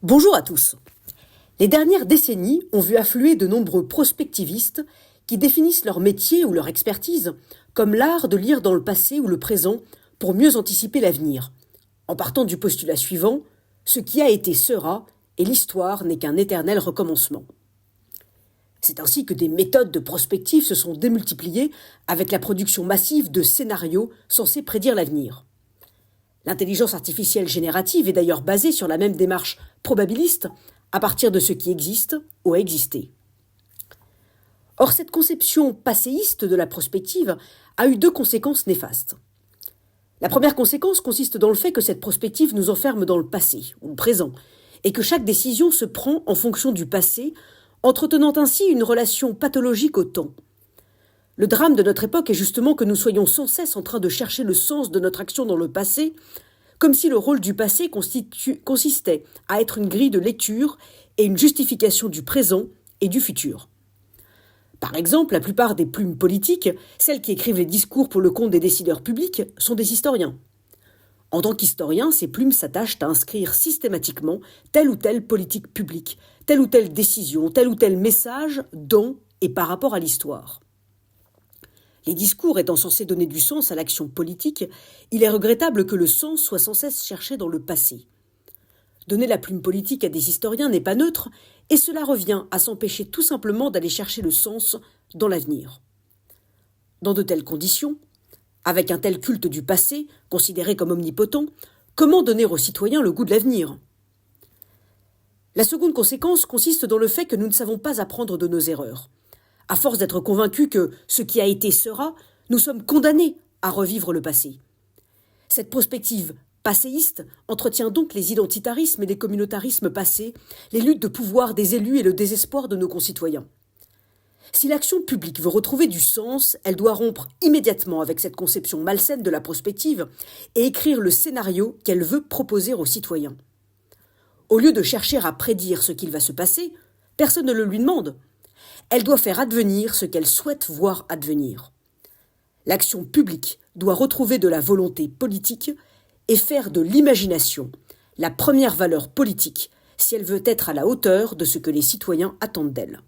Bonjour à tous. Les dernières décennies ont vu affluer de nombreux prospectivistes qui définissent leur métier ou leur expertise comme l'art de lire dans le passé ou le présent pour mieux anticiper l'avenir, en partant du postulat suivant: ce qui a été sera, et l'histoire n'est qu'un éternel recommencement. C'est ainsi que des méthodes de prospective se sont démultipliées avec la production massive de scénarios censés prédire l'avenir. L'intelligence artificielle générative est d'ailleurs basée sur la même démarche probabiliste à partir de ce qui existe ou a existé. Or, cette conception passéiste de la prospective a eu deux conséquences néfastes. La première conséquence consiste dans le fait que cette prospective nous enferme dans le passé, ou le présent, et que chaque décision se prend en fonction du passé, entretenant ainsi une relation pathologique au temps. Le drame de notre époque est justement que nous soyons sans cesse en train de chercher le sens de notre action dans le passé, comme si le rôle du passé consistait à être une grille de lecture et une justification du présent et du futur. Par exemple, la plupart des plumes politiques, celles qui écrivent les discours pour le compte des décideurs publics, sont des historiens. En tant qu'historiens, ces plumes s'attachent à inscrire systématiquement telle ou telle politique publique, telle ou telle décision, tel ou tel message dans et par rapport à l'histoire. Les discours étant censés donner du sens à l'action politique, il est regrettable que le sens soit sans cesse cherché dans le passé. Donner la plume politique à des historiens n'est pas neutre, et cela revient à s'empêcher tout simplement d'aller chercher le sens dans l'avenir. Dans de telles conditions, avec un tel culte du passé, considéré comme omnipotent, comment donner aux citoyens le goût de l'avenir ? La seconde conséquence consiste dans le fait que nous ne savons pas apprendre de nos erreurs. À force d'être convaincus que ce qui a été sera, nous sommes condamnés à revivre le passé. Cette prospective passéiste entretient donc les identitarismes et les communautarismes passés, les luttes de pouvoir des élus et le désespoir de nos concitoyens. Si l'action publique veut retrouver du sens, elle doit rompre immédiatement avec cette conception malsaine de la prospective et écrire le scénario qu'elle veut proposer aux citoyens. Au lieu de chercher à prédire ce qu'il va se passer, personne ne le lui demande. Elle doit faire advenir ce qu'elle souhaite voir advenir. L'action publique doit retrouver de la volonté politique et faire de l'imagination la première valeur politique si elle veut être à la hauteur de ce que les citoyens attendent d'elle.